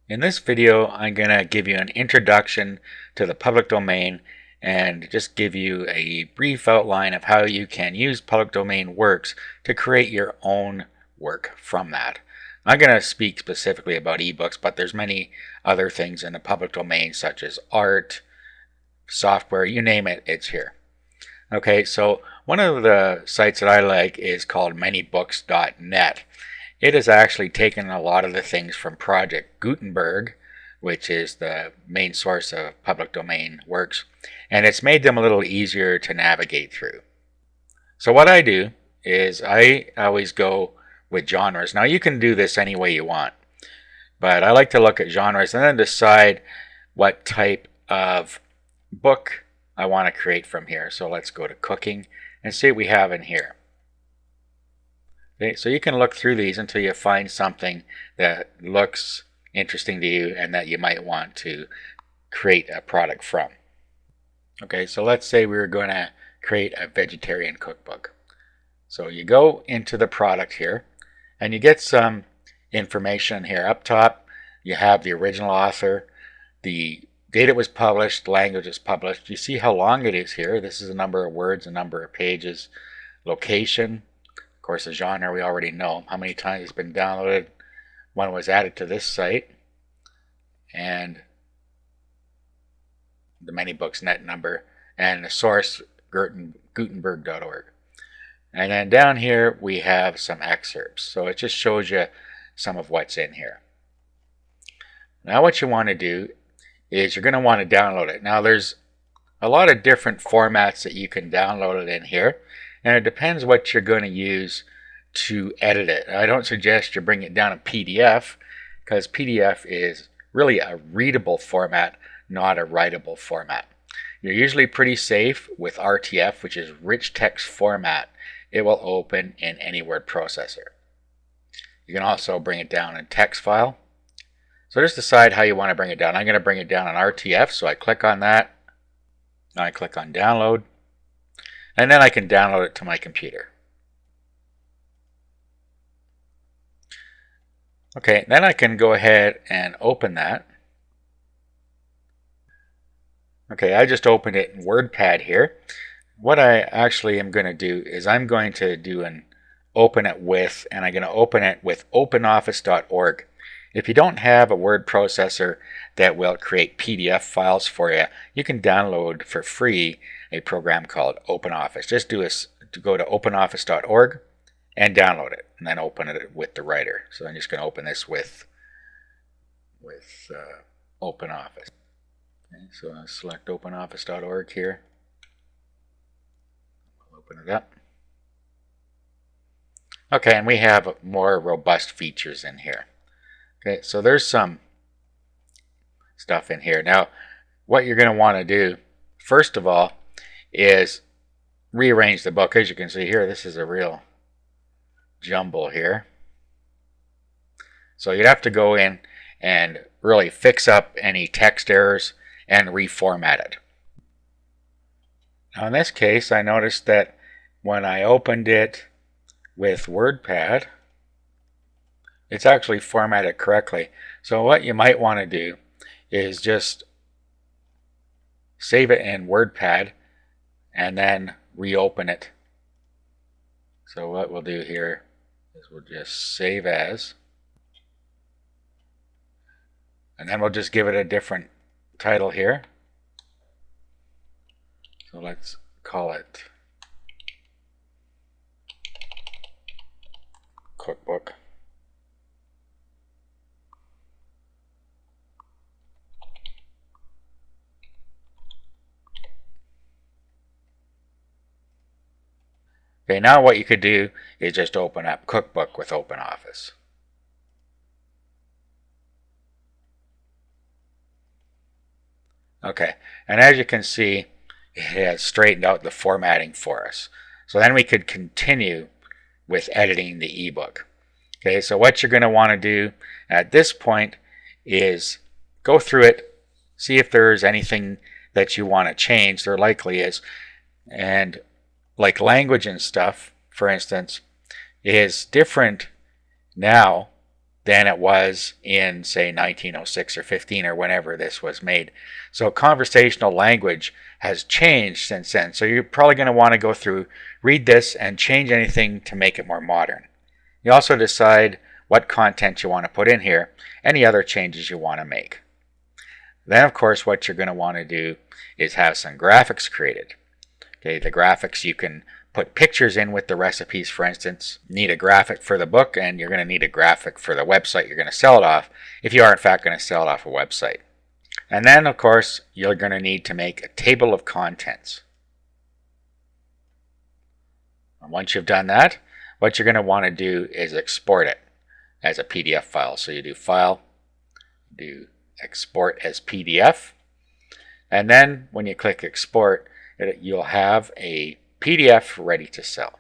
In this video, I'm going to give you an introduction to the public domain and just give you a brief outline of how you can use public domain works to create your own work from that. I'm going to speak specifically about ebooks, but there's many other things in the public domain such as art, software, you name it, it's here. Okay, so one of the sites that I like is called manybooks.net. It has actually taken a lot of the things from Project Gutenberg, which is the main source of public domain works, and it's made them a little easier to navigate through. So what I do is I always go with genres. Now you can do this any way you want, but I like to look at genres and then decide what type of book I want to create from here. So let's go to cooking and see what we have in here. Okay, so you can look through these until you find something that looks interesting to you and that you might want to create a product from. Okay, so let's say we were going to create a vegetarian cookbook. So you go into the product here and you get some information here. Up top you have the original author, the date it was published, language it's published. You see how long it is here. This is a number of words, a number of pages, location. Of course, the genre we already know, how many times it's been downloaded, when it was added to this site, and the ManyBooks.net number, and the source, Gutenberg.org. And then down here we have some excerpts. So it just shows you some of what's in here. Now what you want to do is you're going to want to download it. Now there's a lot of different formats that you can download it in here, and it depends what you're going to use to edit it. I don't suggest you bring it down in PDF, because PDF is really a readable format, not a writable format. You're usually pretty safe with RTF, which is rich text format. It will open in any word processor. You can also bring it down in text file. So just decide how you want to bring it down. I'm going to bring it down in RTF, so I click on that. Now I click on download, and then I can download it to my computer. Okay, then I can go ahead and open that. Okay, I just opened it in WordPad here. What I actually am going to do is I'm going to do an open it with, and I'm going to open it with openoffice.org. If you don't have a word processor that will create PDF files for you, you can download for free a program called OpenOffice. Just go to openoffice.org and download it, and then open it with the writer. So I'm just going to open this with OpenOffice. Okay, so I'll select openoffice.org here. I'll open it up. Okay, and we have more robust features in here. Okay, so there's some stuff in here. Now, what you're going to want to do, first of all, is rearrange the book. As you can see here, this is a real jumble here. So you'd have to go in and really fix up any text errors and reformat it. Now in this case, I noticed that when I opened it with WordPad, it's actually formatted correctly. So what you might want to do is just save it in WordPad and then reopen it. So what we'll do here is we'll just save as, and then we'll just give it a different title here. So let's call it Cookbook. Okay, now what you could do is just open up Cookbook with OpenOffice. Okay, and as you can see, it has straightened out the formatting for us. So then we could continue with editing the ebook. Okay, so what you're going to want to do at this point is go through it, see if there's anything that you want to change. There likely is. And like language and stuff, for instance, is different now than it was in, say, 1906 or 15 or whenever this was made. So conversational language has changed since then. So you're probably going to want to go through, read this, and change anything to make it more modern. You also decide what content you want to put in here, any other changes you want to make. Then, of course, what you're going to want to do is have some graphics created. Okay, the graphics, you can put pictures in with the recipes, for instance. You need a graphic for the book, and you're going to need a graphic for the website you're going to sell it off, if you are in fact going to sell it off a website. And then, of course, you're going to need to make a table of contents. And once you've done that, what you're going to want to do is export it as a PDF file. So you do File, do Export as PDF, and then when you click Export, you'll have a PDF ready to sell.